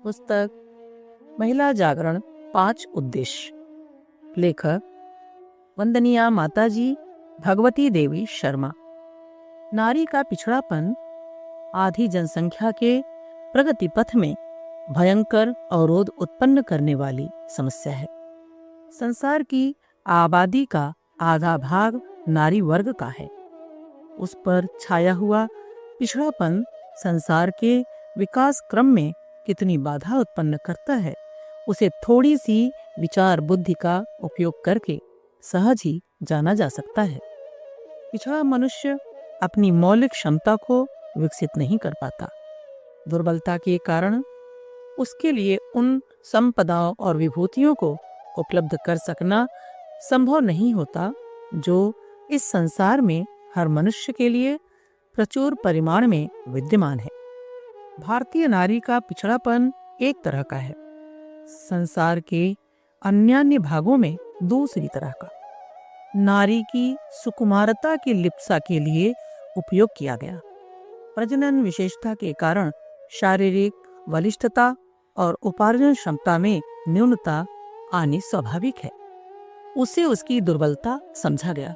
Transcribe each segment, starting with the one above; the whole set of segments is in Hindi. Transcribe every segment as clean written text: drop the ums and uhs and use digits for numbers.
पुस्तक महिला जागरण 5 उद्देश्य। लेखक वंदनीय माताजी भगवती देवी शर्मा। नारी का पिछड़ापन आधी जनसंख्या के प्रगति पथ में भयंकर अवरोध उत्पन्न करने वाली समस्या है। संसार की आबादी का आधा भाग नारी वर्ग का है। उस पर छाया हुआ पिछड़ापन संसार के विकास क्रम में कितनी बाधा उत्पन्न करता है, उसे थोड़ी सी विचार बुद्धि का उपयोग करके सहज ही जाना जा सकता है। पिछड़ा मनुष्य अपनी मौलिक क्षमता को विकसित नहीं कर पाता। दुर्बलता के कारण उसके लिए उन संपदाओं और विभूतियों को उपलब्ध कर सकना संभव नहीं होता जो इस संसार में हर मनुष्य के लिए प्रचुर परिमाण में विद्यमान है। भारतीय नारी का पिछड़ापन एक तरह का है, संसार के अन्य भागों में दूसरी तरह का। नारी की सुकुमारता की लिप्सा के लिए उपयोग किया गया। प्रजनन विशेषता के कारण शारीरिक बलिष्ठता और उपार्जन क्षमता में न्यूनता आनी स्वाभाविक है। उसे उसकी दुर्बलता समझा गया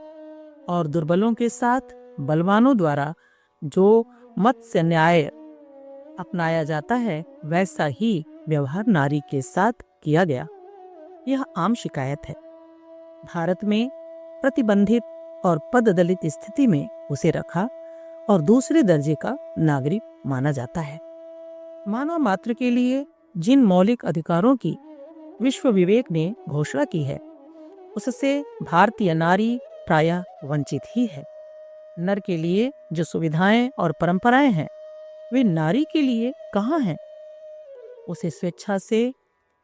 और दुर्बलों के साथ बलवानों द्वारा जो मत्स्य न्याय अपनाया जाता है, वैसा ही व्यवहार नारी के साथ किया गया। यह आम शिकायत है। भारत में प्रतिबंधित और पददलित स्थिति में उसे रखा और दूसरे दर्जे का नागरिक माना जाता है। मानव मात्र के लिए जिन मौलिक अधिकारों की विश्व विवेक ने घोषणा की है, उससे भारतीय नारी प्रायः वंचित ही है। नर के लिए जो सुविधाएं और परंपराएं हैं, वे नारी के लिए कहाँ हैं? उसे स्वेच्छा से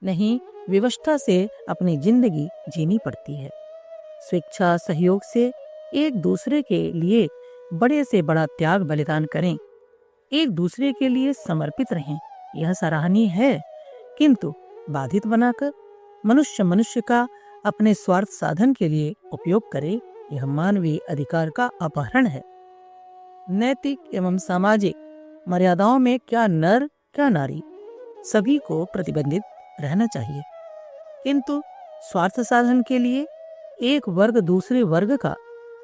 नहीं, विवशता से अपनी जिंदगी जीनी पड़ती है। स्वेच्छा सहयोग से एक दूसरे के लिए बड़े से बड़ा त्याग बलिदान करें, एक दूसरे के लिए समर्पित रहें, यह सराहनीय है। किंतु बाधित बनाकर मनुष्य का अपने स्वार्थ साधन के लिए उपयोग करे, यह मानवीय अधिकार का अपहरण है। नैतिक एवं सामाजिक मर्यादाओं में क्या नर क्या नारी, सभी को प्रतिबंधित रहना चाहिए। किंतु स्वार्थ साधन के लिए एक वर्ग दूसरे वर्ग का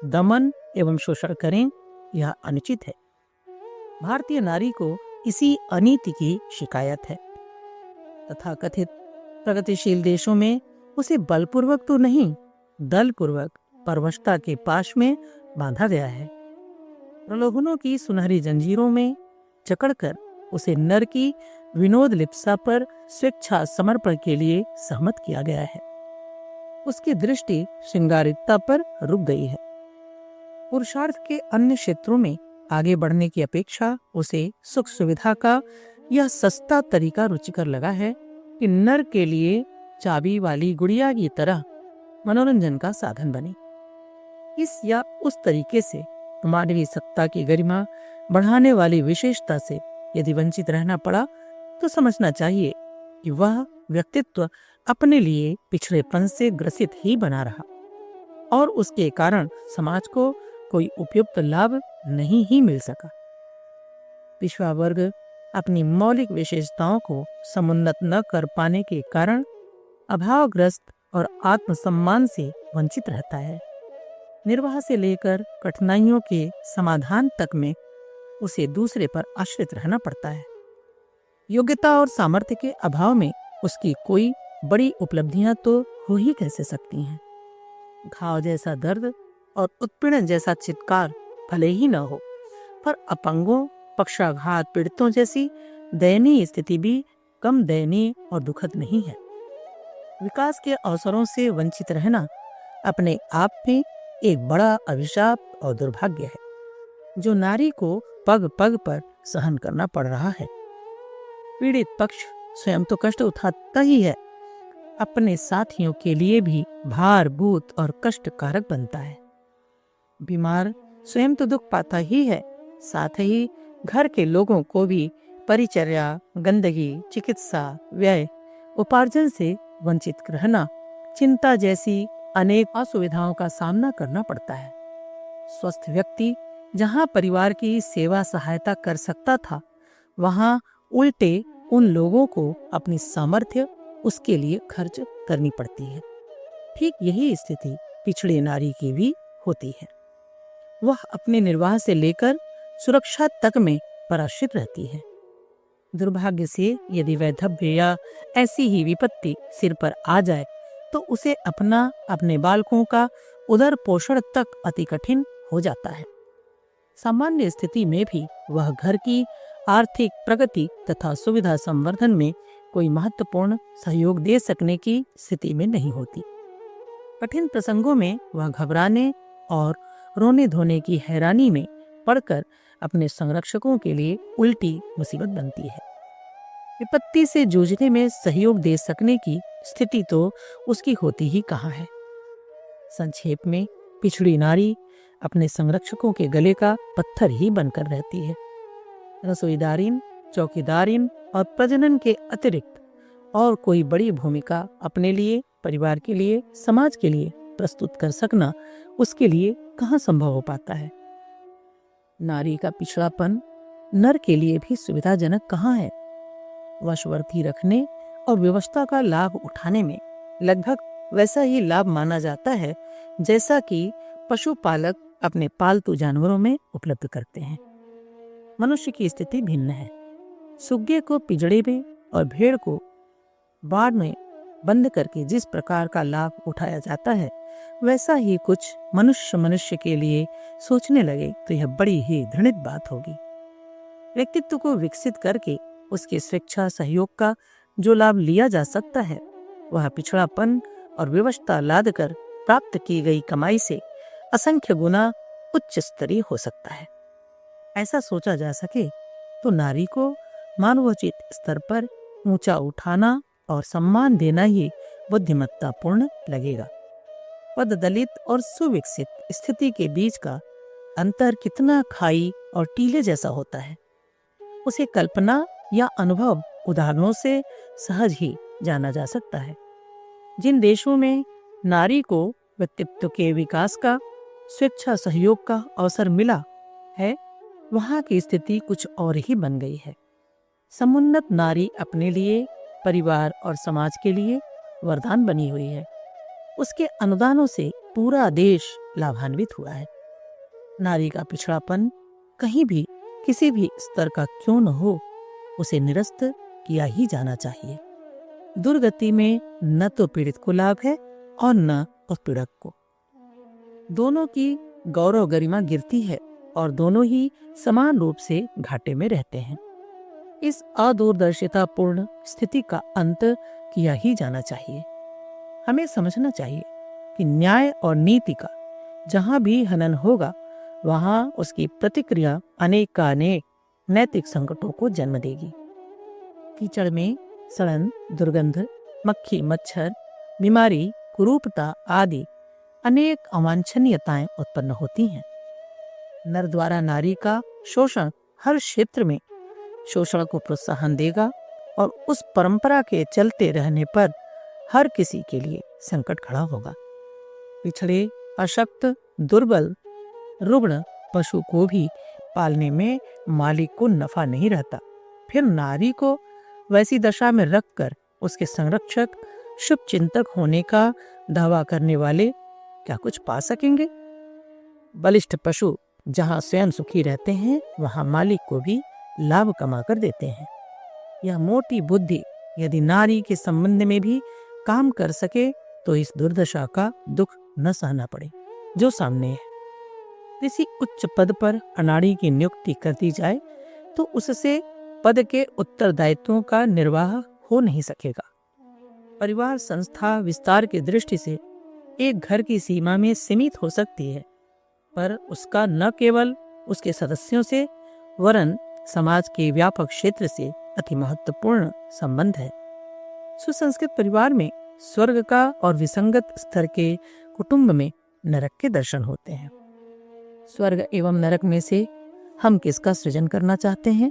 दमन एवं शोषण करें, यह अनुचित है। भारतीय नारी को इसी अनीति की शिकायत है। तथाकथित प्रगतिशील देशों में उसे बलपूर्वक तो नहीं, दलपूर्वक परवशता के पाश में बांधा गया है। प्रलोभनों की सुनहरी जंजीरों में जकड़कर उसे नर की विनोद लिप्सा पर स्वेच्छा समर्पण के लिए सहमत किया गया है। उसकी दृष्टि श्रृंगारिकता पर रुक गई है। पुरुषार्थ के अन्य क्षेत्रों में आगे बढ़ने की अपेक्षा उसे सुख सुविधा का यह सस्ता तरीका रुचिकर लगा है कि नर के लिए चाबी वाली गुड़िया की तरह मनोरंजन का साधन बने। इस या उस तरीके से मानवीय सत्ता की गरिमा बढ़ाने वाली विशेषता से यदि वंचित रहना पड़ा, तो समझना चाहिए कि वह व्यक्तित्व अपने लिए पिछड़ेपन से ग्रसित ही बना रहा और उसके कारण समाज को कोई उपयुक्त लाभ नहीं ही मिल सका। पिछड़ा वर्ग अपनी मौलिक विशेषताओं को समुन्नत न कर पाने के कारण अभावग्रस्त और आत्मसम्मान से वंचित रहता है। निर्वाह से लेकर कठिनाइयों के समाधान तक में उसे दूसरे पर आश्रित रहना पड़ता है। योग्यता और सामर्थ्य के अभाव में उसकी कोई बड़ी उपलब्धियां तो हो ही कैसे सकती हैं। घाव जैसा दर्द और उत्पीड़न जैसा चित्कार भले ही न हो, पर अपंगों, पक्षाघात पीड़ितों जैसी दयनीय स्थिति भी कम दयनीय और दुखद नहीं है। विकास के अवसरों से वंचित रहना अपने आप में एक बड़ा अभिशाप और दुर्भाग्य है, जो नारी को पग पग पर सहन करना पड़ रहा है। पीड़ित पक्ष स्वयं तो कष्ट उठाता ही है, अपने साथियों के लिए भी भारभूत और कष्टकारक बनता है। बीमार स्वयं तो दुख पाता ही है, साथ ही घर के लोगों को भी परिचर्या, गंदगी, चिकित्सा, व्यय, उपार्जन से वंचित रहना, चिंता जैसी अनेक असुविधाओं का सामना करना पड़ता है। स्वस्थ व्यक्ति जहाँ परिवार की सेवा सहायता कर सकता था, वहाँ उल्टे उन लोगों को अपनी सामर्थ्य उसके लिए खर्च करनी पड़ती है। ठीक यही स्थिति पिछड़ी नारी की भी होती है। वह अपने निर्वाह से लेकर सुरक्षा तक में पराश्रित रहती है। दुर्भाग्य से यदि वैधव्य या ऐसी ही विपत्ति सिर पर आ जाए तो उसे अपने बालकों का उदर पोषण तक अति कठिन हो जाता है। सामान्य स्थिति में भी वह घर की आर्थिक प्रगति तथा सुविधा संवर्धन में कोई महत्वपूर्ण सहयोग दे सकने की स्थिति में नहीं होती। कठिन प्रसंगों में वह घबराने और रोने धोने की हैरानी में पड़कर अपने संरक्षकों के लिए उल्टी मुसीबत बनती है। विपत्ति से जूझने में सहयोग दे सकने की स्थिति तो उसकी होती ही कहाँ है। संक्षेप में पिछड़ी नारी अपने संरक्षकों के गले का पत्थर ही बनकर रहती है। रसोईदारिन, चौकीदारिन और प्रजनन के अतिरिक्त और कोई बड़ी भूमिका अपने लिए, परिवार के लिए, समाज के लिए प्रस्तुत कर सकना उसके लिए कहाँ संभव हो पाता है। नारी का पिछड़ापन नर के लिए भी सुविधाजनक कहाँ है। वशवर्ती रखने और व्यवस्था का लाभ उठाने में लगभग वैसा ही लाभ माना जाता है जैसा कि पशुपालक अपने पालतू जानवरों में उपलब्ध करते हैं। मनुष्य की स्थिति भिन्न है। सुग्गे को पिंजड़े में और भेड़ को बाड़ में बंद करके जिस प्रकार का लाभ उठाया जाता है, वैसा ही कुछ मनुष्य के लिए सोचने लगे तो यह बड़ी ही घृणित बात होगी। व्यक्तित्व को विकसित करके उसके स्वेच्छा सहयोग का जो लाभ लिया जा सकता है, वह पिछड़ापन और विवशता लाद कर प्राप्त की गई कमाई से असंख्य गुना उच्च स्तरीय हो सकता है। ऐसा सोचा जा सके तो नारी को मानवोचित स्तर पर ऊंचा उठाना और सम्मान देना ही बुद्धिमत्तापूर्ण लगेगा। पद दलित और सुविकसित स्थिति के बीच का अंतर कितना खाई और टीले जैसा होता है, उसे कल्पना या अनुभव उदाहरणों से सहज ही जाना जा सकता है। जिन देशों में नारी को व्यक्तित्व के विकास का, स्वेच्छा सहयोग का अवसर मिला है, वहां की स्थिति कुछ और ही बन गई है। समुन्नत नारी अपने लिए, परिवार और समाज के लिए वरदान बनी हुई है। उसके अनुदानों से पूरा देश लाभान्वित हुआ है। नारी का पिछड़ापन कहीं भी किसी भी स्तर का क्यों न हो, उसे निरस्त किया ही जाना चाहिए। दुर्गति में न तो पीड़ित को लाभ है और न उत्पीड़क को। दोनों की गौरव गरिमा गिरती है और दोनों ही समान रूप से घाटे में रहते हैं। इस अदूरदर्शितापूर्ण स्थिति का अंत किया ही जाना चाहिए। हमें समझना चाहिए कि न्याय और नीति का जहां भी हनन होगा, वहां उसकी प्रतिक्रिया अनेकानेक नैतिक संकटों को जन्म देगी। कीचड़ में सड़न, दुर्गंध, मक्खी मच्छर, बीमारी, कुरूपता आदि अनेक अवांछनीयताएं उत्पन्न होती हैं। नर द्वारा नारी का शोषण हर क्षेत्र में शोषण को प्रोत्साहन देगा और उस परंपरा के चलते रहने पर हर किसी के लिए संकट खड़ा होगा। पिछड़े, अशक्त, दुर्बल, रुग्ण पशु को भी पालने में मालिक को नफा नहीं रहता, फिर नारी को वैसी दशा में रखकर उसके संरक्षक, शुभ चिंतक होने का दावा करने वाले क्या कुछ पा सकेंगे? बलिष्ठ पशु जहां स्वयं सुखी रहते हैं, वहां मालिक को भी लाभ कमा कर देते हैं। यह मोटी बुद्धि यदि नारी के संबंध में भी काम कर सके तो इस दुर्दशा का दुख न सहना पड़े जो सामने है। किसी उच्च पद पर अनाड़ी की नियुक्ति कर दी जाए तो उससे पद के उत्तरदायित्वों का निर्वाह हो नहीं सकेगा। परिवार संस्था विस्तार की दृष्टि से एक घर की सीमा में सीमित हो सकती है, पर उसका न केवल उसके सदस्यों से वरन समाज के व्यापक क्षेत्र से अति महत्वपूर्ण संबंध है। सुसंस्कृत परिवार में स्वर्ग का और विसंगत स्तर के कुटुंब में नरक के दर्शन होते हैं। स्वर्ग एवं नरक में से हम किसका सृजन करना चाहते हैं,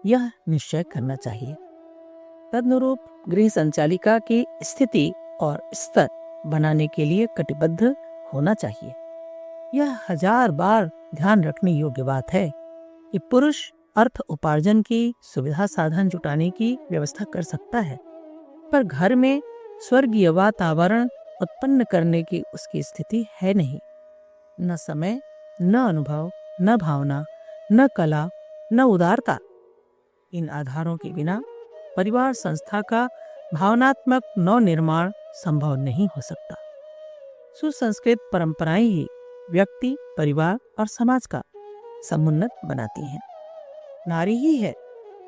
यह निश्चय करना चाहिए। तदनुरूप गृह संचालिका की स्थिति और स्तर बनाने के लिए कटिबद्ध होना चाहिए। यह 1000 बार ध्यान रखने योग्य बात है कि पुरुष अर्थ उपार्जन की सुविधा साधन जुटाने की व्यवस्था कर सकता है, पर घर में स्वर्गीय वातावरण उत्पन्न करने की उसकी स्थिति है नहीं। न समय, न अनुभव, न भावना, न कला, न उदारता। इन आधारों के बिना परिवार संस्था का भावनात्मक नवनिर्माण संभव नहीं हो सकता। सुसंस्कृत परंपराएं ही व्यक्ति, परिवार और समाज का समुन्नत बनाती हैं। नारी ही है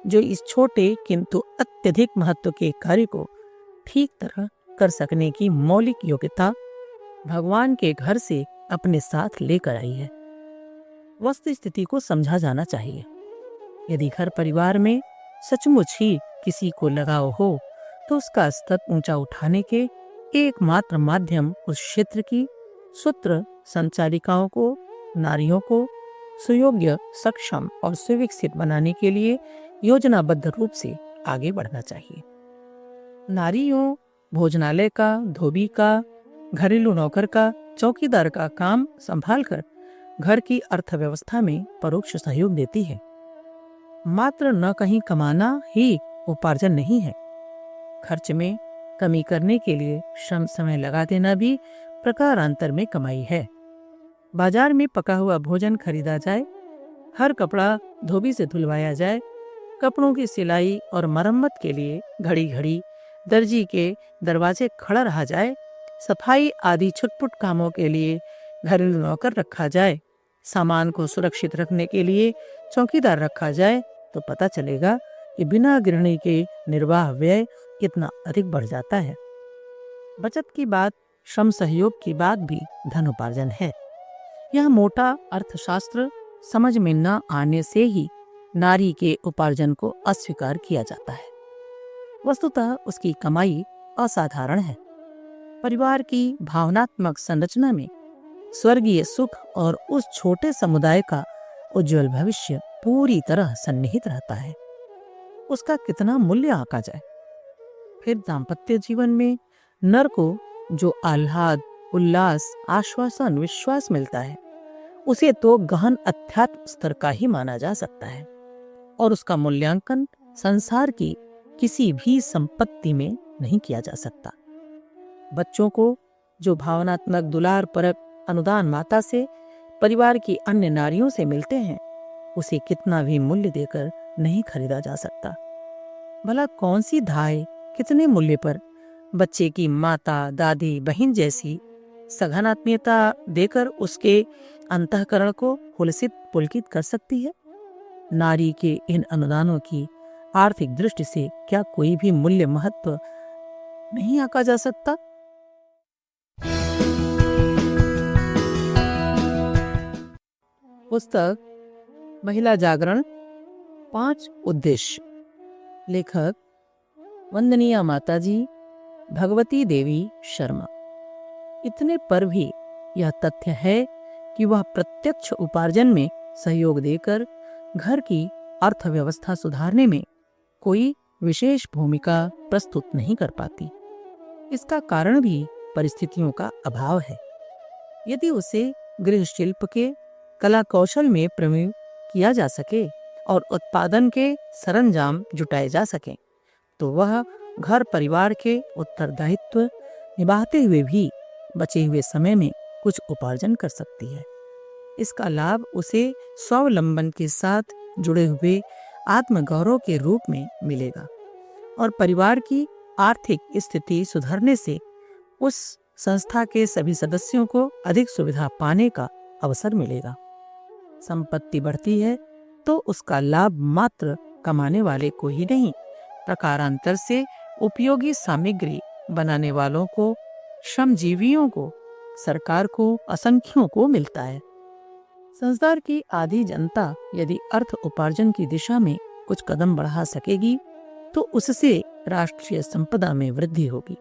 जो इस छोटे किंतु अत्यधिक महत्व के कार्य को ठीक तरह कर सकने की मौलिक योग्यता भगवान के घर से अपने साथ लेकर आई है। वस्तु स्थिति को समझा जाना चाहिए। यदि घर परिवार में सचमुच ही किसी को लगाव हो तो उसका स्तर ऊंचा उठाने के एकमात्र माध्यम उस क्षेत्र की सूत्र संचालिकाओं को, नारियों को सुयोग्य, सक्षम और सुविकसित बनाने के लिए योजनाबद्ध रूप से आगे बढ़ना चाहिए। नारियों भोजनालय का, धोबी का, घरेलू नौकर का, चौकीदार का काम संभालकर घर की अर्थव्यवस्था में परोक्ष सहयोग देती है। मात्र न कहीं कमाना ही उपार्जन नहीं है। खर्च में कमी करने के लिए श्रम समय लगा देना भी प्रकारांतर में कमाई है। बाजार में पका हुआ भोजन खरीदा जाए, हर कपड़ा धोबी से धुलवाया जाए, कपड़ों की सिलाई और मरम्मत के लिए घड़ी घड़ी दर्जी के दरवाजे खड़ा रहा जाए, सफाई आदि छुटपुट कामों के लिए घरेलू नौकर रखा जाए, सामान को सुरक्षित रखने के लिए चौकीदार रखा जाए, तो पता चलेगा कि बिना गृहिणी के निर्वाह व्यय कितना अधिक बढ़ जाता है। बचत की बात, श्रम सहयोग की बात भी धन उपार्जन है। यह मोटा अर्थशास्त्र समझ में न आने से ही नारी के उपार्जन को अस्वीकार किया जाता है। वस्तुतः उसकी कमाई असाधारण है। परिवार की भावनात्मक संरचना में स्वर्गीय सुख और उस छोटे समुदाय का उज्जवल भविष्य पूरी तरह सन्निहित रहता है। उसका कितना मूल्य आंका जाए। फिर दाम्पत्य जीवन में नर को जो आह्लाद, उल्लास, आश्वासन, विश्वास मिलता है, उसे तो गहन अध्यात्म स्तर का ही माना जा सकता है और उसका मूल्यांकन संसार की किसी भी संपत्ति में नहीं किया जा सकता। बच्चों को जो भावनात्मक दुलार परक अनुदान माता से, परिवार की अन्य नारियों से मिलते हैं, उसे कितना भी मूल्य देकर नहीं खरीदा जा सकता। भला कौन सी धाय कितने मूल्य पर बच्चे की माता, दादी, बहन जैसी सघन आत्मीयता देकर उसके अंतःकरण को हुलसित पुलकित कर सकती है? नारी के इन अनुदानों की आर्थिक दृष्टि से क्या कोई भी मूल्य महत्व नहीं आंका जा सकता? पुस्तक महिला जागरण 5 उद्देश्य। लेखक वंदनीय माताजी भगवती देवी शर्मा। इतने पर भी यह तथ्य है कि वह प्रत्यक्ष उपार्जन में सहयोग देकर घर की अर्थव्यवस्था सुधारने में कोई विशेष भूमिका प्रस्तुत नहीं कर पाती। इसका कारण भी परिस्थितियों का अभाव है। यदि उसे गृह शिल्प के कला कौशल में प्रवीण किया जा सके और उत्पादन के सरंजाम जुटाए जा सके, तो वह घर परिवार के उत्तरदायित्व निभाते हुए भी बचे हुए समय में कुछ उपार्जन कर सकती है। इसका लाभ उसे स्वावलंबन के साथ जुड़े हुए आत्मगौरव के रूप में मिलेगा और परिवार की आर्थिक स्थिति सुधरने से उस संस्था के सभी सदस्यों को अधिक सुविधा पाने का अवसर मिलेगा। संपत्ति बढ़ती है तो उसका लाभ मात्र कमाने वाले को ही नहीं, प्रकारांतर से उपयोगी सामग्री बनाने वालों को, श्रमजीवियों को, सरकार को, असंख्यों को मिलता है। संसार की आधी जनता यदि अर्थ उपार्जन की दिशा में कुछ कदम बढ़ा सकेगी तो उससे राष्ट्रीय संपदा में वृद्धि होगी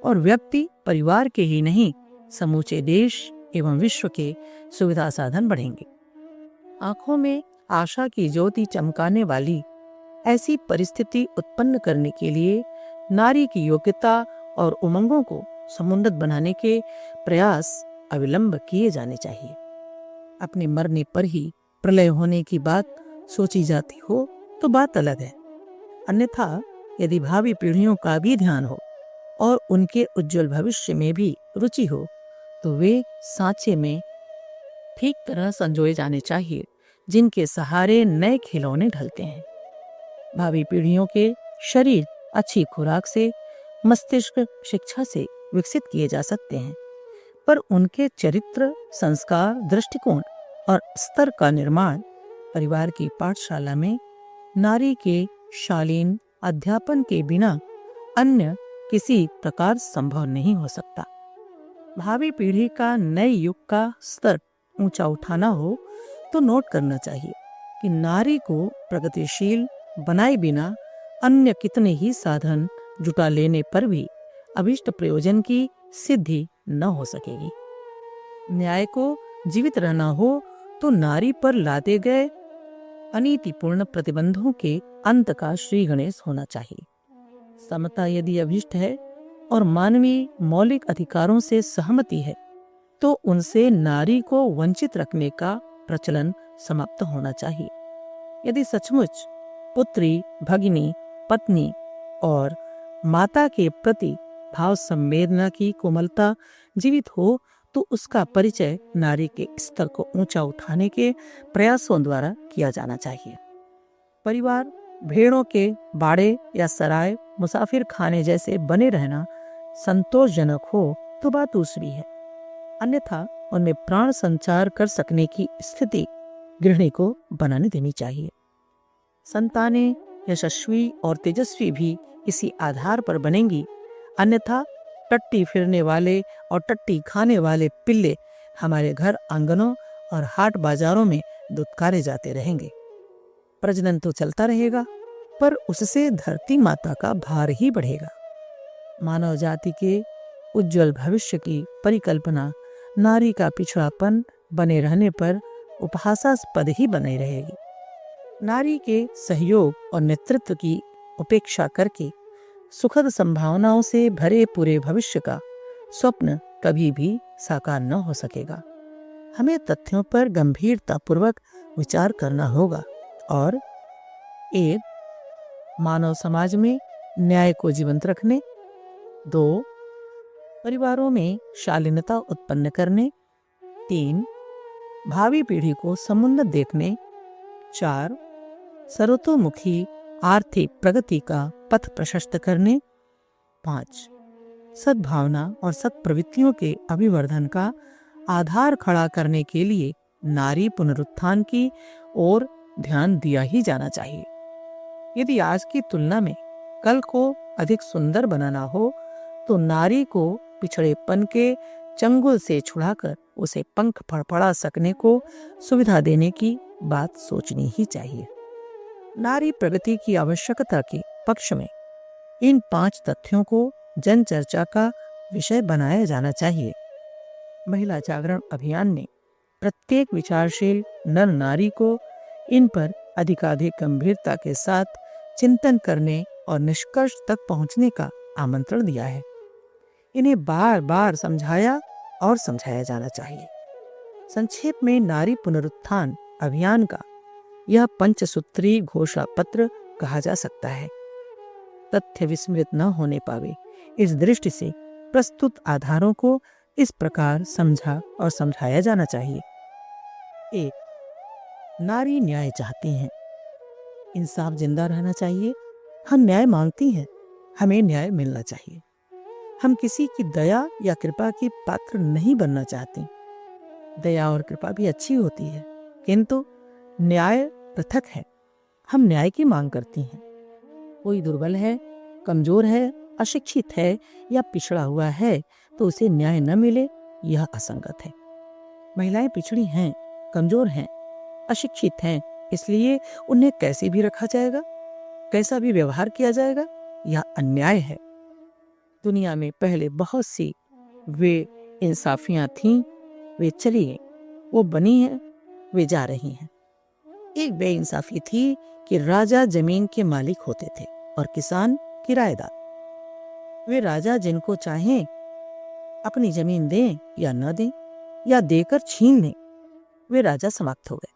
और व्यक्ति, परिवार के ही नहीं, समूचे देश एवं विश्व के सुविधा साधन बढ़ेंगे। आंखों में आशा की ज्योति चमकाने वाली ऐसी परिस्थिति उत्पन्न करने के लिए नारी की योग्यता और उमंगों को समुन्नत बनाने के प्रयास अविलंब किए जाने चाहिए। अपने मरने पर ही प्रलय होने की बात सोची जाती हो तो बात अलग है। अन्यथा यदि भावी पीढ़ियों का भी ध्यान हो और उनके उज्जवल भविष्य में भी रुचि हो तो वे सांचे में ठीक तरह संजोए जाने चाहिए, जिनके सहारे नए खिलौने ढलते हैं। भावी पीढ़ियों के शरीर अच्छी खुराक से, मस्तिष्क शिक्षा से विकसित किए जा सकते हैं, पर उनके चरित्र, संस्कार, दृष्टिकोण और स्तर का निर्माण परिवार की पाठशाला में नारी के शालीन अध्यापन के बिना अन्य किसी प्रकार संभव नहीं हो सकता। भावी पीढ़ी का नए युग का स्तर ऊंचा उठाना हो तो नोट करना चाहिए कि नारी को प्रगतिशील बनाए बिना अन्य कितने ही साधन जुटा लेने पर भी अभिष्ट प्रयोजन की सिद्धि न हो सकेगी। न्याय को जीवित रहना हो तो नारी पर लादे गए अनीतिपूर्ण प्रतिबंधों के अंत का श्री गणेश होना चाहिए। समता यदि अभिष्ट है और मानवीय मौलिक अधिकारों से सहमति है तो उनसे नारी को वंचित रखने का प्रचलन समाप्त होना चाहिए। यदि सचमुच पुत्री, भगिनी, पत्नी और माता के प्रति भाव संवेदना की कोमलता जीवित हो तो उसका परिचय नारी के स्तर को ऊंचा उठाने के प्रयासों द्वारा किया जाना चाहिए। परिवार भेड़ों के बाड़े या सराय, मुसाफिर खाने जैसे बने रहना संतोषजनक हो तो बात दूसरी है, अन्यथा उनमें प्राण संचार कर सकने की स्थिति गृहिणी को बनाने देनी चाहिए। संतानें यशस्वी और तेजस्वी भी इसी आधार पर बनेंगी, अन्यथा टट्टी फिरने वाले और टट्टी खाने वाले पिल्ले हमारे घर आंगनों और हाट बाजारों में दुत्कारे जाते रहेंगे। प्रजनन तो चलता रहेगा, पर उससे धरती माता का भार ही बढ़ेगा। मानव जाति के उज्जवल भविष्य की परिकल्पना नारी का पिछड़ापन बने रहने पर उपहासास्पद ही बनी रहेगी। नारी के सहयोग और नेतृत्व की उपेक्षा करके सुखद संभावनाओं से भरे पूरे भविष्य का स्वप्न कभी भी साकार न हो सकेगा। हमें तथ्यों पर गंभीरतापूर्वक विचार करना होगा और एक, मानव समाज में न्याय को जीवंत रखने, 2, परिवारों में शालीनता उत्पन्न करने, 3, भावी पीढ़ी को समुन्नत देखने, 4, सर्वतोमुखी आर्थिक प्रगति का पथ प्रशस्त करने, 5, सद्भावना और सत्प्रवृत्तियों के अभिवर्धन का आधार खड़ा करने के लिए नारी पुनरुत्थान की ओर ध्यान दिया ही जाना चाहिए। यदि आज की तुलना में कल को अधिक सुंदर बनाना हो तो नारी को पिछड़ेपन के चंगुल से छुड़ाकर उसे पंख फड़फड़ा सकने को सुविधा देने की बात सोचनी ही चाहिए। नारी प्रगति की आवश्यकता के पक्ष में इन 5 तथ्यों को जन चर्चा का विषय बनाया जाना चाहिए। महिला जागरण अभियान ने प्रत्येक विचारशील नर नारी को इन पर अधिकाधिक गंभीरता के साथ चिंतन करने और निष्कर्ष तक पहुंचने का आमंत्रण दिया है। इन्हें बार बार समझाया और समझाया जाना चाहिए। संक्षेप में नारी पुनरुत्थान अभियान का यह पंचसूत्री घोषणा पत्र कहा जा सकता है। तथ्य विस्मृत न होने पावे, इस दृष्टि से प्रस्तुत आधारों को इस प्रकार समझा और समझाया जाना चाहिए। 1, नारी न्याय चाहती हैं। इंसाफ जिंदा रहना चाहिए। हम न्याय मांगती हैं, हमें न्याय मिलना चाहिए। हम किसी की दया या कृपा की पात्र नहीं बनना चाहती। दया और कृपा भी अच्छी होती है, किंतु न्याय पृथक है। हम न्याय की मांग करती हैं। कोई दुर्बल है, कमजोर है, अशिक्षित है या पिछड़ा हुआ है तो उसे न्याय न मिले, यह असंगत है। महिलाएं पिछड़ी हैं, कमजोर हैं, अशिक्षित हैं, इसलिए उन्हें कैसे भी रखा जाएगा, कैसा भी व्यवहार किया जाएगा, यह अन्याय है। दुनिया में पहले बहुत सी वे इंसाफियां थीं, वे चली गईं, वो बनी हैं, वे जा रही हैं। एक बेइंसाफी थी कि राजा जमीन के मालिक होते थे और किसान किराएदार। वे राजा जिनको चाहें अपनी जमीन दें या न दें या देकर छीन लें, वे राजा समाप्त हो गए।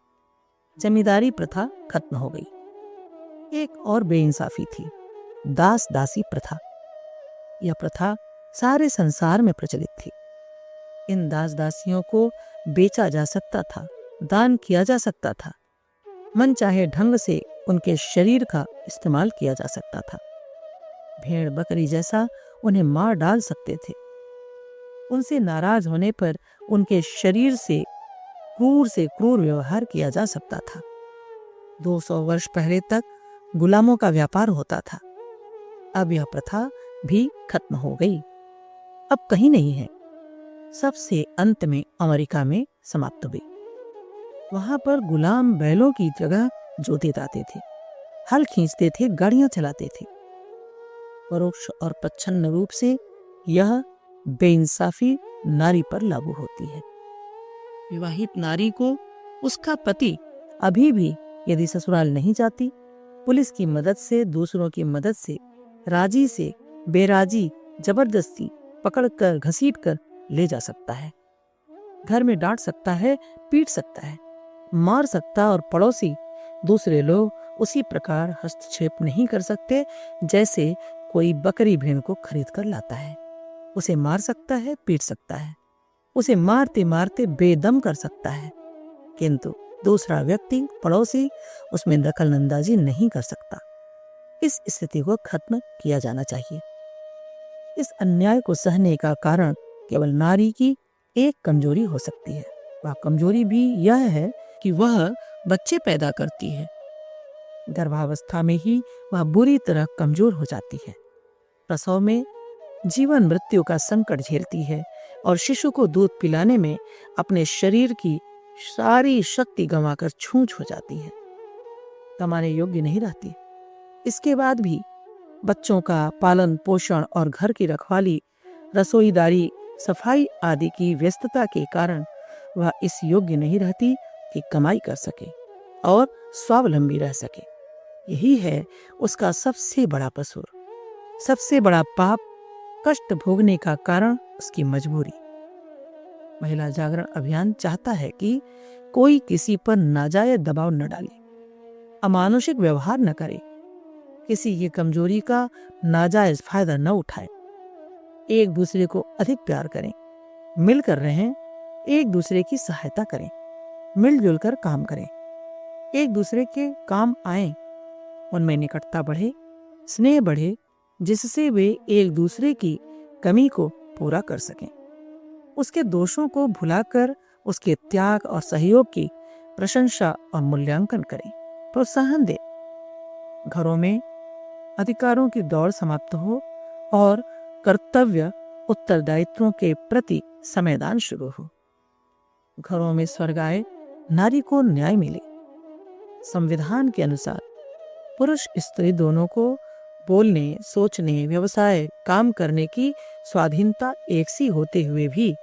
जमींदारी प्रथा खत्म हो गई। एक और बेइंसाफी थी, दास दासी प्रथा। यह प्रथा सारे संसार में प्रचलित थी। इन दास दासियों को बेचा जा सकता था, दान किया जा सकता था, मन चाहे ढंग से उनके शरीर का इस्तेमाल किया जा सकता था। भेड़ बकरी जैसा उन्हें मार डाल सकते थे। उनसे नाराज होने पर उनके शरीर से क्रूर व्यवहार किया जा सकता था। 200 वर्ष पहले तक गुलामों का व्यापार होता था। अब यह प्रथा भी खत्म हो गई, अब कहीं नहीं है। सबसे अंत में अमेरिका में समाप्त हुई। वहां पर गुलाम बैलों की जगह जोते दाते थे, हल खींचते थे, गाड़ियां चलाते थे। परोक्ष और प्रच्छन्न रूप से यह बेइंसाफी नारी पर लागू होती है। विवाहित नारी को उसका पति अभी भी यदि ससुराल नहीं जाती, पुलिस की मदद से, दूसरों की मदद से, राजी से, बेराजी, जबरदस्ती पकड़कर घसीट कर ले जा सकता है। घर में डांट सकता है, पीट सकता है, मार सकता, और पड़ोसी दूसरे लोग उसी प्रकार हस्तक्षेप नहीं कर सकते जैसे कोई बकरी भेड़ को खरीद कर लाता है। उसे मार सकता है, पीट सकता है, उसे मारते मारते बेदम कर सकता है, किंतु दूसरा व्यक्ति, पड़ोसी, उसमें दखल अंदाजी नहीं कर सकता। इस स्थिति को खत्म किया जाना चाहिए। इस अन्याय को सहने का कारण केवल नारी की एक कमजोरी हो सकती है। वह कमजोरी भी यह है कि वह बच्चे पैदा करती है। गर्भावस्था में ही वह बुरी तरह कमजोर हो जाती है। प्रसव में जीवन मृत्यु का संकट झेलती है और शिशु को दूध पिलाने में अपने शरीर की सारी शक्ति गंवाकर छूछ हो जाती है, कमाने योग्य नहीं रहती। इसके बाद भी बच्चों का पालन पोषण और घर की रखवाली, रसोईदारी, सफाई आदि की व्यस्तता के कारण वह इस योग्य नहीं रहती कि कमाई कर सके और स्वावलंबी रह सके। यही है उसका सबसे बड़ा कसूर, सबसे बड़ा पाप, कष्ट भोगने का कारण उसकी मजबूरी। महिला जागरण अभियान चाहता है कि कोई किसी पर नाजायज दबाव न डाले, अमानुषिक व्यवहार न करे, किसी की कमजोरी का नाजायज फायदा न उठाए। एक दूसरे को अधिक प्यार करें, मिलकर रहें, एक दूसरे की सहायता करें, मिलजुल कर काम करें, एक दूसरे के काम आए, उनमें निकटता बढ़े, स्नेह बढ़े, जिससे वे एक दूसरे की कमी को पूरा कर सकें। उसके दोषों को भुलाकर उसके त्याग और सहयोग की प्रशंसा और मूल्यांकन करें, प्रोत्साहन दें। घरों में अधिकारों की दौड़ समाप्त हो और कर्तव्य उत्तरदायित्वों के प्रति समयदान शुरू हो। घरों में स्वर्ग आए, नारी को न्याय मिले। संविधान के अनुसार पुरुष स्त्री दोनों को बोलने, सोचने, व्यवसाय, काम करने की स्वाधीनता एक सी होते हुए भी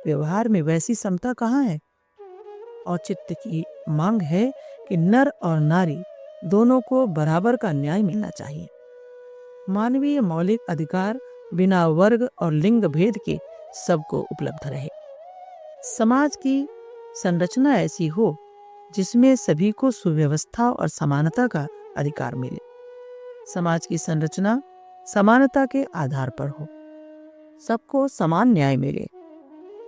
व्यवहार में वैसी समता कहाँ है? औचित्य की मांग है कि नर और नारी दोनों को बराबर का न्याय मिलना चाहिए। मानवीय मौलिक अधिकार बिना वर्ग और लिंग भेद के सबको उपलब्ध रहे। समाज की संरचना ऐसी हो जिसमें सभी को सुव्यवस्था और समानता का अधिकार मिले। समाज की संरचना समानता के आधार पर हो, सबको समान न्याय मिले।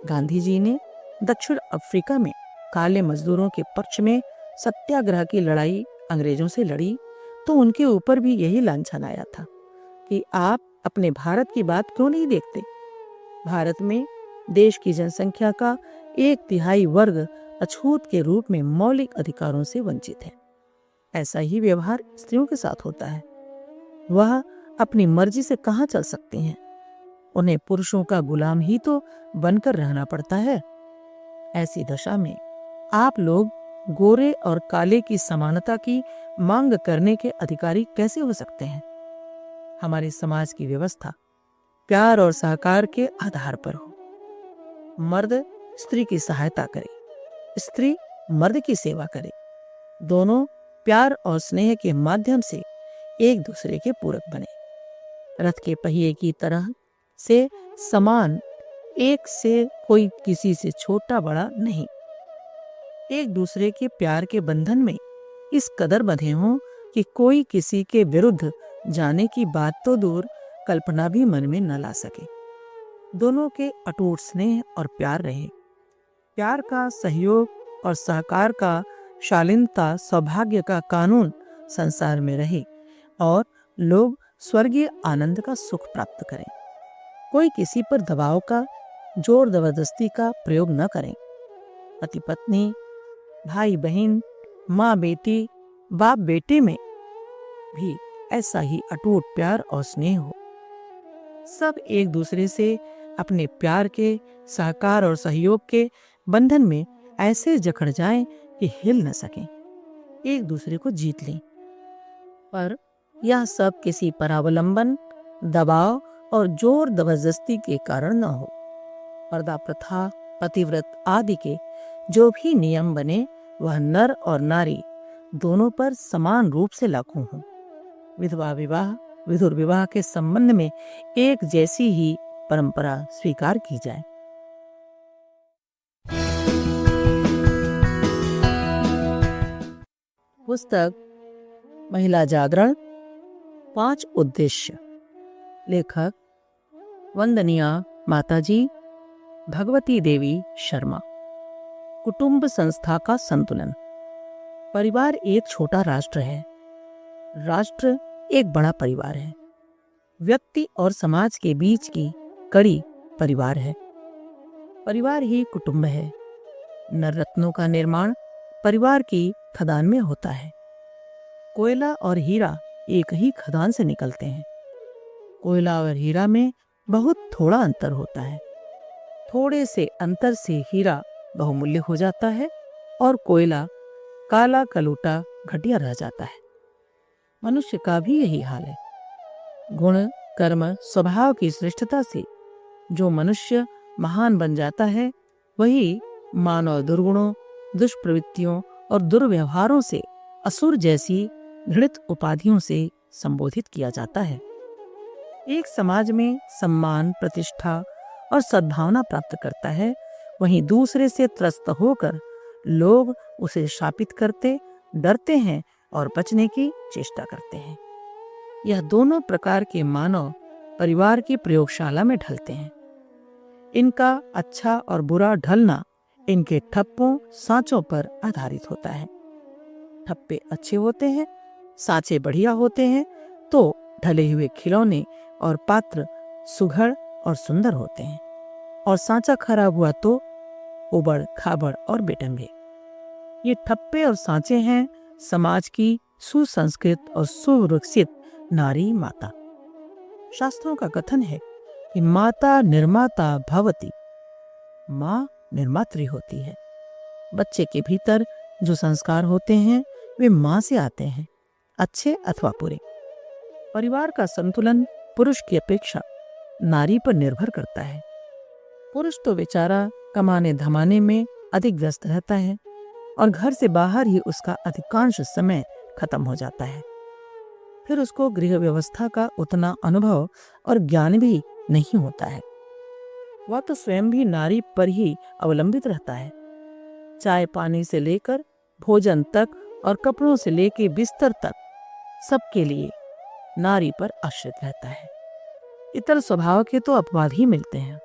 गांधी जी ने दक्षिण अफ्रीका में काले मजदूरों के पक्ष में सत्याग्रह की लड़ाई अंग्रेजों से लड़ी तो उनके ऊपर भी यही लांछन आया था कि आप अपने भारत की बात क्यों नहीं देखते। भारत में देश की जनसंख्या का 1/3 वर्ग अछूत के रूप में मौलिक अधिकारों से वंचित है। ऐसा ही व्यवहार स्त्रियों के साथ होता है। वह अपनी मर्जी से कहाँ चल सकती हैं? उन्हें पुरुषों का गुलाम ही तो बनकर रहना पड़ता है। ऐसी दशा में आप लोग गोरे और काले की समानता की मांग करने के अधिकारी कैसे हो सकते हैं? हमारे समाज की व्यवस्था प्यार और सहकार के आधार पर हो। मर्द स्त्री की सहायता करे, स्त्री मर्द की सेवा करे, दोनों प्यार और स्नेह के माध्यम से एक दूसरे के पूरक बने। रथ के पहिए की तरह से समान, एक से कोई किसी से छोटा बड़ा नहीं। एक दूसरे के प्यार के बंधन में इस कदर बंधे हों कि कोई किसी के विरुद्ध जाने की बात तो दूर, कल्पना भी मन में न ला सके। दोनों के अटूट स्नेह और प्यार रहे। प्यार का, सहयोग और सहकार का, शालीनता, सौभाग्य का कानून संसार में रहे और लोग स्वर्गीय आनंद का सुख प्राप्त करें। कोई किसी पर दबाव का, जोर जबरदस्ती का प्रयोग न करें। पति पत्नी, भाई बहन, माँ बेटी, बाप बेटे में भी ऐसा ही अटूट प्यार और स्नेह हो। सब एक दूसरे से अपने प्यार के, सहकार और सहयोग के बंधन में ऐसे जकड़ जाएं कि हिल न सकें, एक दूसरे को जीत लें। पर यह सब किसी परावलंबन, दबाव और जोर जबरदस्ती के कारण न हो। पर्दा प्रथा, पतिव्रत आदि के जो भी नियम बने वह नर और नारी दोनों पर समान रूप से लागू हों। विधवा विवाह, विधुर विवाह के संबंध में एक जैसी ही परंपरा स्वीकार की जाए। पुस्तक महिला जागरण, 5 उद्देश्य। लेखक वंदनिया माताजी, भगवती देवी शर्मा। कुटुंब संस्था का संतुलन। परिवार एक छोटा राष्ट्र है। राष्ट्र एक बड़ा परिवार है। व्यक्ति और समाज के बीच की कड़ी परिवार है। परिवार ही कुटुंब है। नवरत्नों का निर्माण परिवार की खदान में होता है। कोयला और हीरा एक ही खदान से निकलते हैं। कोयला और हीरा में बहुत थोड़ा अंतर होता है। थोड़े से अंतर से हीरा बहुमूल्य हो जाता है और कोयला काला कलूटा घटिया रह जाता है। मनुष्य का भी यही हाल है। गुण, कर्म, स्वभाव की श्रेष्ठता से जो मनुष्य महान बन जाता है, वही मानव दुर्गुणों, दुष्प्रवृत्तियों और दुर्व्यवहारों से, असुर जैसी घृणित उपाधियों से संबोधित किया जाता है। एक समाज में सम्मान, प्रतिष्ठा और सद्भावना प्राप्त करता है, वहीं दूसरे से त्रस्त होकर लोग उसे शापित करते, डरते हैं और बचने की चेष्टा करते हैं। यह दोनों प्रकार के मानव परिवार की प्रयोगशाला में ढलते हैं। इनका अच्छा और बुरा ढलना इनके ठप्पों, सांचों पर आधारित होता है। ठप्पे अच्छे होते हैं, सांचे बढ़िया होते हैं तो ढले हुए खिलौने और पात्र सुघड़ और सुंदर होते हैं, और सांचा खराब हुआ तो उबड़ खाबड़ और बेढंगे। ये ठप्पे और सांचे हैं समाज की सुसंस्कृत और सुविकसित नारी माता। शास्त्रों का कथन है कि माता निर्माता भवति, माँ निर्मात्री होती है। बच्चे के भीतर जो संस्कार होते हैं वे माँ से आते हैं, अच्छे अथवा बुरे। परिवार का संतुलन पुरुष की अपेक्षा नारी पर निर्भर करता है। पुरुष तो बेचारा कमाने धमाने में अधिक व्यस्त रहता है और घर से बाहर ही उसका अधिकांश समय खत्म हो जाता है। फिर उसको गृह व्यवस्था का उतना अनुभव और ज्ञान भी नहीं होता है। वह तो स्वयं भी नारी पर ही अवलंबित रहता है। चाय पानी से लेकर भोजन तक और कपड़ों से लेकर बिस्तर तक सबके लिए नारी पर आश्रित रहता है। इतर स्वभाव के तो अपवाद ही मिलते हैं।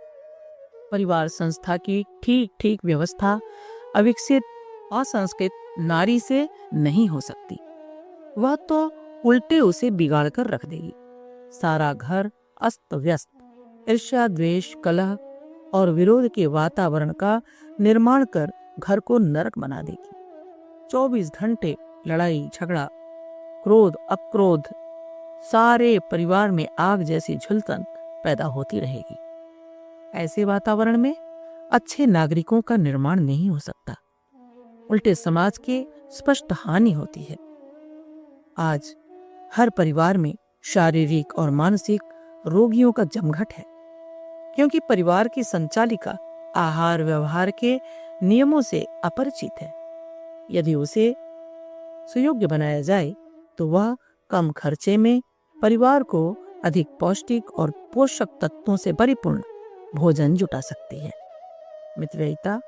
परिवार संस्था की ठीक ठीक व्यवस्था अविकसित, असंस्कृत नारी से नहीं हो सकती। वह तो उल्टे उसे बिगाड़ कर रख देगी। सारा घर अस्त व्यस्त, ईर्ष्या, द्वेष, कलह और विरोध के वातावरण का निर्माण कर घर को नरक बना देगी। 24 घंटे लड़ाई झगड़ा, क्रोध अक्रोध, सारे परिवार में आग जैसी झुलसन पैदा होती रहेगी। ऐसे वातावरण में अच्छे नागरिकों का निर्माण नहीं हो सकता। उल्टे समाज की स्पष्ट हानि होती है। आज हर परिवार में शारीरिक और मानसिक रोगियों का जमघट है, क्योंकि परिवार की संचालिका आहार व्यवहार के नियमों से अपरिचित है। यदि उसे सुयोग्य बनाया जाए तो वह कम खर्चे में परिवार को अधिक पौष्टिक और पोषक तत्वों से परिपूर्ण भोजन जुटा सकती है। मितव्ययिता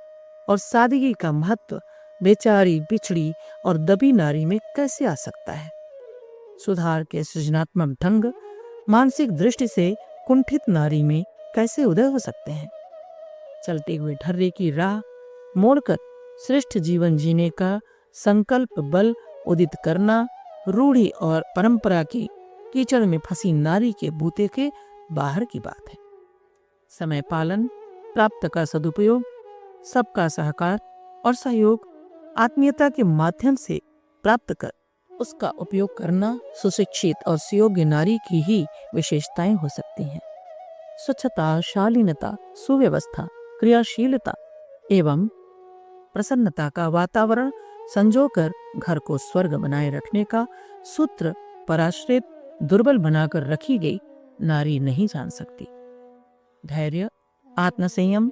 और सादगी का महत्व बेचारी, बिछड़ी और दबी नारी में कैसे आ सकता है? सुधार के सृजनात्मक ढंग मानसिक दृष्टि से कुंठित नारी में कैसे उदय हो सकते हैं? चलते हुए ढर्रे की राह मोड़कर श्रेष्ठ जीवन जीने का संकल्प बल उदित करना रूढ़ी और परंपरा की कीचड़ में फंसी नारी के बूते के बाहर की बात है। समय पालन, प्राप्त का सदुपयोग, सबका सहकार और सहयोग आत्मीयता के माध्यम से प्राप्त कर उसका उपयोग करना सुशिक्षित और सुयोग्य नारी की ही विशेषताएं हो सकती हैं। स्वच्छता, शालीनता, सुव्यवस्था, क्रियाशीलता एवं प्रसन्नता का वातावरण संजोकर घर को स्वर्ग बनाए रखने का सूत्र पराश्रित दुर्बल बनाकर रखी गई नारी नहीं जान सकती। धैर्य, आत्मसंयम,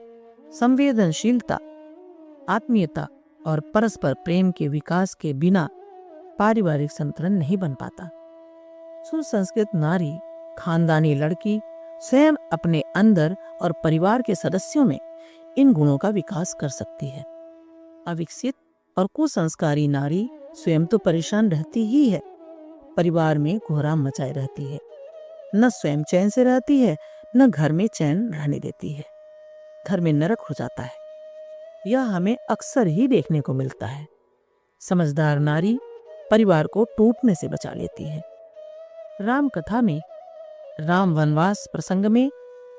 संवेदनशीलता, आत्मीयता और परस्पर प्रेम के विकास के बिना पारिवारिक संतुलन नहीं बन पाता। सुसंस्कृत नारी, खानदानी लड़की स्वयं अपने अंदर और परिवार के सदस्यों में इन गुणों का विकास कर सकती है। अविकसित और कुसंस्कारी नारी स्वयं तो परेशान रहती ही है, परिवार में कोहराम मचाए रहती है, न स्वयं चैन से रहती है न घर में चैन रहने देती है। घर में नरक हो जाता है। यह हमें अक्सर ही देखने को मिलता है। समझदार नारी परिवार को टूटने से बचा लेती है। राम कथा में राम वनवास प्रसंग में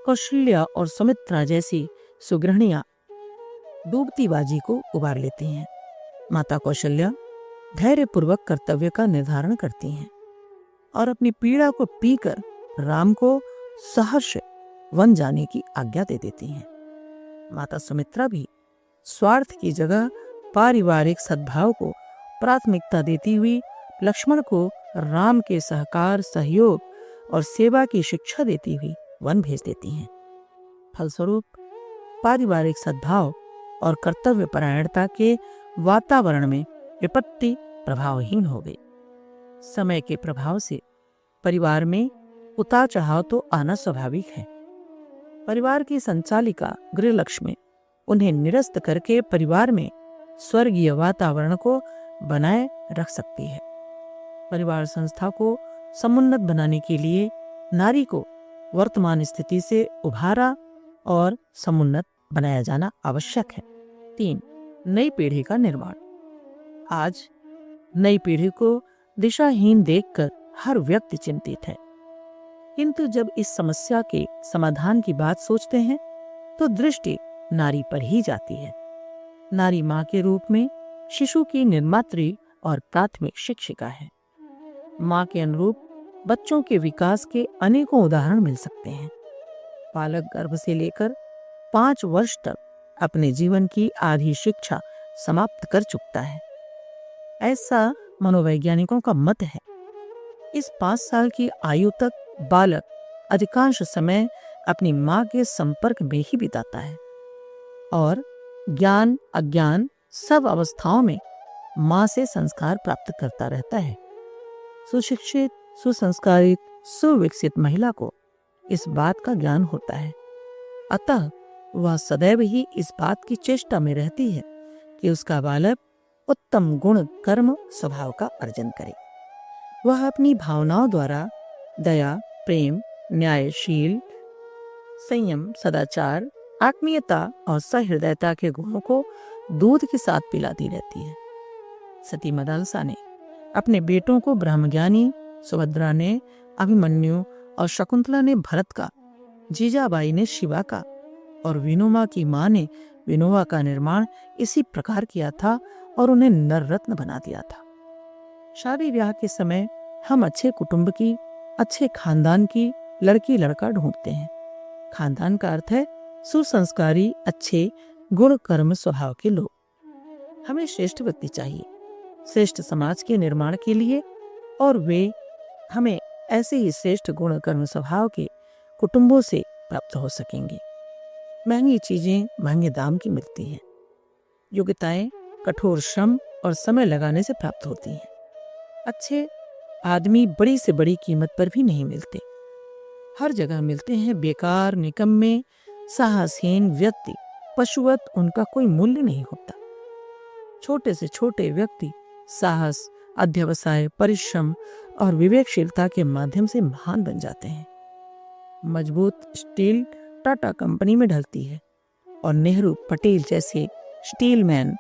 कौशल्या और सुमित्रा जैसी सुगृहणियां डूबती बाजी को उबार लेती हैं। माता कौशल्या धैर्यपूर्वक कर्तव्य का निर्धारण करती हैं और अपनी पीड़ा को पीकर राम को सहर्ष वन जाने की आज्ञा दे देती हैं। माता सुमित्रा भी स्वार्थ की जगह पारिवारिक सद्भाव को प्राथमिकता देती हुई लक्ष्मण को राम के सहकार, सहयोग और सेवा की शिक्षा देती हुई वन भेज देती हैं। फलस्वरूप पारिवारिक सद्भाव और कर्तव्य परायणता के वातावरण में विपत्ति प्रभावहीन हो गई। समय के प्रभाव से परिवार में उतार चढ़ाव तो आना स्वाभाविक है। परिवार की संचालिका गृहलक्ष्मी उन्हें निरस्त करके परिवार में स्वर्गीय वातावरण को बनाए रख सकती है। परिवार संस्था को समुन्नत बनाने के लिए नारी को वर्तमान स्थिति से उभारा और समुन्नत बनाया जाना आवश्यक है। 3. नई पीढ़ी का निर्माण। आज नई पीढ़ी को दिशाहीन देखकर हर व्यक्ति चिंतित है, किंतु जब इस समस्या के समाधान की बात सोचते हैं तो दृष्टि नारी पर ही जाती है। नारी माँ के रूप में शिशु की निर्मात्री और प्राथमिक शिक्षिका है। माँ के अनुरूप बच्चों के विकास के अनेकों उदाहरण मिल सकते हैं। बालक गर्भ से लेकर 5 वर्ष तक अपने जीवन की आधी शिक्षा समाप्त कर चुकता है, ऐसा मनोवैज्ञानिकों का मत है। इस 5 साल की आयु तक बालक अधिकांश समय अपनी माँ के संपर्क में ही बिताता है और ज्ञान अज्ञान सब अवस्थाओं में माँ से संस्कार प्राप्त करता रहता है। सुशिक्षित, सुसंस्कारित, सुविकसित महिला को इस बात का ज्ञान होता है, अतः वह सदैव ही इस बात की चेष्टा में रहती है कि उसका बालक उत्तम गुण, कर्म, स्वभाव का अर्जन करे। वह अपनी भावनाओं द्वारा दया, प्रेम, न्यायशील, संयम, सदाचार, आत्मीयता और सहृदयता के गुणों को दूध के साथ पिलाती रहती है। सती मदालसा ने अपने बेटों को ब्रह्मज्ञानी, सुभद्रा ने अभिमन्यु और शकुंतला ने भरत का, जीजाबाई ने शिवा का और विनोमा की मां ने विनोवा का निर्माण इसी प्रकार किया था और उन्हें नर रत्न बना दिया था। शादी ब्याह के समय हम अच्छे कुटुंब की, अच्छे खानदान की लड़की लड़का ढूंढते हैं। खानदान का अर्थ है सुसंस्कारी, अच्छे गुण, कर्म, स्वभाव के लोग। हमें श्रेष्ठ व्यक्ति चाहिए श्रेष्ठ समाज के निर्माण के लिए, और वे हमें ऐसे ही श्रेष्ठ गुण, कर्म, स्वभाव के कुटुंबों से प्राप्त हो सकेंगे। महंगी चीजें महंगे दाम की मिलती हैं। योग्यताएं कठोर श्रम और समय लगाने से प्राप्त होती हैं। अच्छे आदमी बड़ी से बड़ी कीमत पर भी नहीं मिलते। हर जगह मिलते हैं बेकार, निकम्मे, साहसहीन व्यक्ति। पशुवत उनका कोई मूल्य नहीं होता। छोटे से छोटे व्यक्ति साहस, अध्यवसाय, परिश्रम और विवेकशीलता के माध्यम से महान बन जाते हैं। मजबूत स्टील टाटा कंपनी में ढलती है और नेहरू, पटेल जैसे स्टीलमैन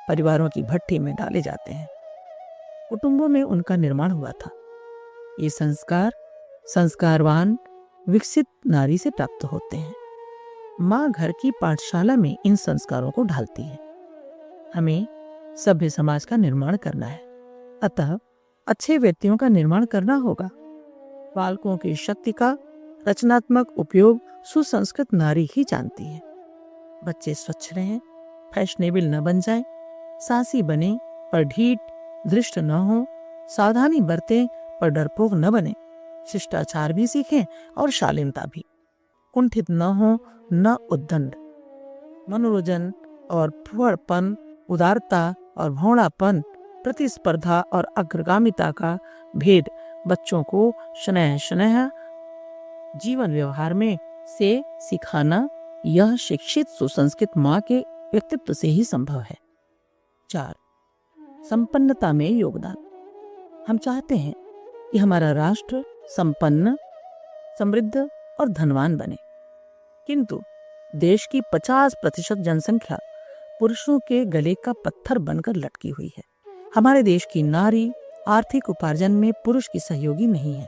परिवारों की भट्टी में डाले जाते हैं। कुटुंबों में उनका निर्माण हुआ था। ये संस्कार संस्कारवान विकसित नारी से प्राप्त होते हैं। माँ घर की पाठशाला में इन संस्कारों को ढालती है। हमें सभ्य समाज का निर्माण करना है, अतः अच्छे व्यक्तियों का निर्माण करना होगा। बालकों की शक्ति का रचनात्मक उपयोग सुसंस्कृत नारी ही जानती है। बच्चे स्वच्छ रहें, फैशनेबल न बन जाएं, साहसी बने पर ढीठ दृष्ट न हो, सावधानी बरतें पर डरपोक न बने, शिष्टाचार भी सीखें और शालीनता भी, कुंठित न हो न उद्दंड। मनोरंजन और फुहड़पन, उदारता और भौणापन, प्रतिस्पर्धा और अग्रगामिता का भेद बच्चों को स्नेह जीवन व्यवहार में से सिखाना यह शिक्षित सुसंस्कृत माँ के व्यक्तित्व से ही संभव है। 4. संपन्नता में योगदान। हम चाहते हैं कि हमारा राष्ट्र संपन्न, समृद्ध और धनवान बने, किंतु देश की 50% जनसंख्या पुरुषों के गले का पत्थर बनकर लटकी हुई है। हमारे देश की नारी आर्थिक उपार्जन में पुरुष की सहयोगी नहीं है।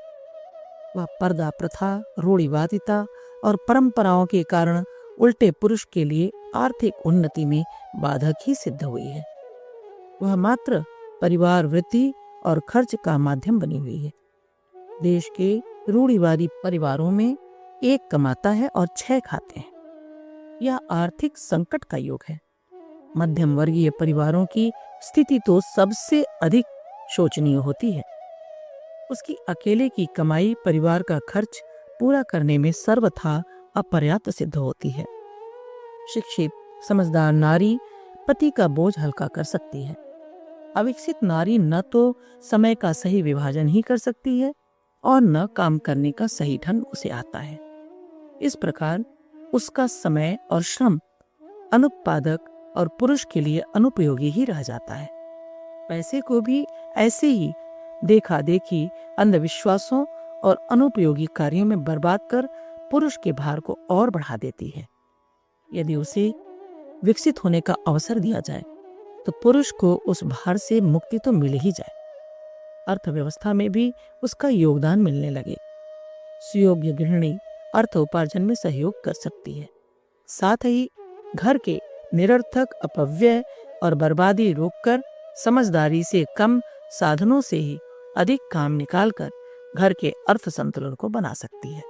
वह पर्दा प्रथा, रूढ़िवादिता और परंपराओं के कारण उल्टे पुरुष के लिए आर्थिक उन्नति में बाधक ही सिद्ध हुई है। वह मात्र परिवार वृद्धि और खर्च का माध्यम बनी हुई है। देश के रूढ़िवादी परिवारों में एक कमाता है और 6 खाते हैं। यह आर्थिक संकट का युग है। मध्यम वर्गीय परिवारों की स्थिति तो सबसे अधिक शोचनीय होती है। उसकी अकेले की कमाई परिवार का खर्च पूरा करने में सर्वथा अपर्याप्त सिद्ध होती है। शिक्षित समझदार नारी पति का बोझ हल्का कर सकती है। अविकसित नारी न तो समय का सही विभाजन ही कर सकती है और न काम करने का सही ढंग उसे आता है। इस प्रकार उसका समय और श्रम अनुत्पादक और पुरुष के लिए अनुपयोगी ही रह जाता है। पैसे को भी ऐसे ही देखा देखी, अंधविश्वासों और अनुपयोगी कार्यों में बर्बाद कर पुरुष के भार को और बढ़ा देती है। यदि उसे विकसित होने का अवसर दिया जाए तो पुरुष को उस भार से मुक्ति तो मिल ही जाए, अर्थव्यवस्था में भी उसका योगदान मिलने लगे। सुयोग्य गृहिणी अर्थ उपार्जन में सहयोग कर सकती है, साथ ही घर के निरर्थक अपव्यय और बर्बादी रोककर समझदारी से कम साधनों से ही अधिक काम निकालकर घर के अर्थ संतुलन को बना सकती है।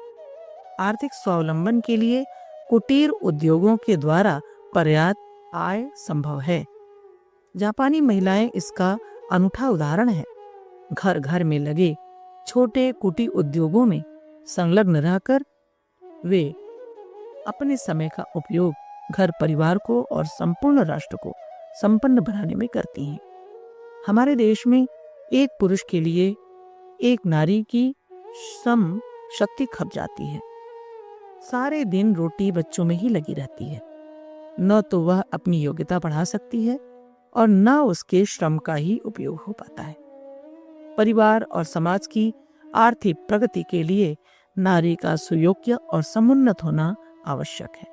आर्थिक स्वावलंबन के लिए कुटीर उद्योगों के द्वारा पर्याप्त आय संभव है। जापानी महिलाएं इसका अनूठा उदाहरण है। घर घर में लगे छोटे कुटीर उद्योगों में संलग्न रहकर वे अपने समय का उपयोग घर परिवार को और संपूर्ण राष्ट्र को संपन्न बनाने में करती हैं। हमारे देश में एक पुरुष के लिए एक नारी की सम शक्ति खप जाती है। सारे दिन रोटी बच्चों में ही लगी रहती है। न तो वह अपनी योग्यता बढ़ा सकती है और न उसके श्रम का ही उपयोग हो पाता है। परिवार और समाज की आर्थिक प्रगति के लिए नारी का सुयोग्य और समुन्नत होना आवश्यक है।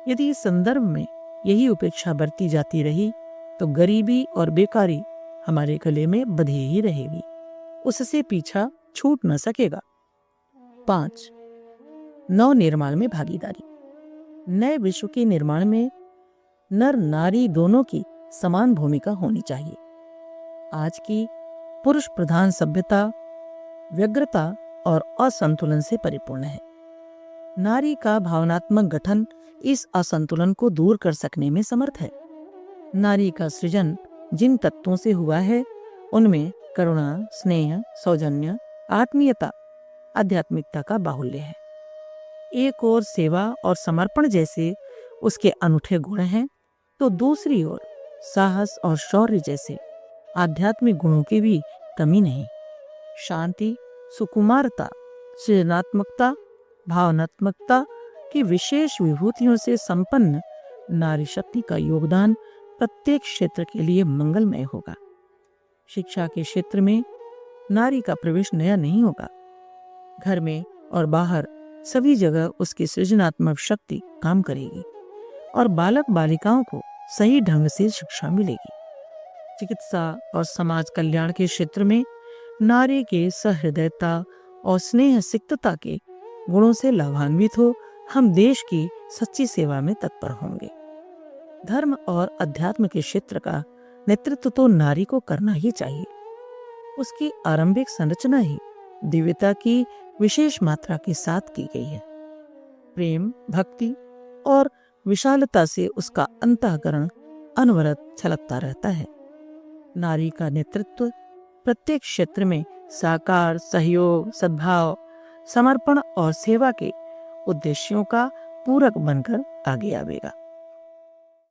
यदि इस संदर्भ में यही उपेक्षा बरती जाती रही तो गरीबी और बेकारी हमारे गले में बंधी ही रहेगी, उससे पीछा छूट न सकेगा। 5. नव निर्माण में भागीदारी। नए विश्व के निर्माण में नर नारी दोनों की समान भूमिका होनी चाहिए। आज की पुरुष प्रधान सभ्यता व्यग्रता और असंतुलन से परिपूर्ण है। नारी का भावनात्मक गठन इस असंतुलन को दूर कर सकने में समर्थ है। नारी का सृजन जिन तत्वों से हुआ है उनमें करुणा, स्नेह, सौजन्य, आत्मीयता, आध्यात्मिकता का बाहुल्य है। एक ओर सेवा और समर्पण जैसे उसके अनूठे गुण हैं तो दूसरी ओर साहस और शौर्य जैसे आध्यात्मिक गुणों की भी कमी नहीं। शांति, सुकुमारता, सृजनात्मकता, भावनात्मकता की विशेष विभूतियों से संपन्न नारी शक्ति का योगदान प्रत्येक क्षेत्र के लिए मंगलमय होगा। शिक्षा के क्षेत्र में नारी का प्रवेश नया नहीं होगा। घर में और बाहर सभी जगह उसकी सृजनात्मक शक्ति काम करेगी और बालक बालिकाओं को सही ढंग से शिक्षा मिलेगी। चिकित्सा और समाज कल्याण के क्षेत्र में नारी के सहृदयता और स्नेह सिक्तता के गुणों से लाभान्वित हो हम देश की सच्ची सेवा में तत्पर होंगे। धर्म और अध्यात्म के क्षेत्र का नेतृत्व तो नारी को करना ही चाहिए। उसकी आरंभिक संरचना ही दिव्यता की विशेष मात्रा के साथ की गई है। प्रेम, भक्ति और विशालता से उसका अंतःकरण अनवरत छलकता रहता है। नारी का नेतृत्व प्रत्येक क्षेत्र में साकार सहयोग, सद्भाव, समर्पण और सेवा के उद्देश्यों का पूरक बनकर आगे आवेगा।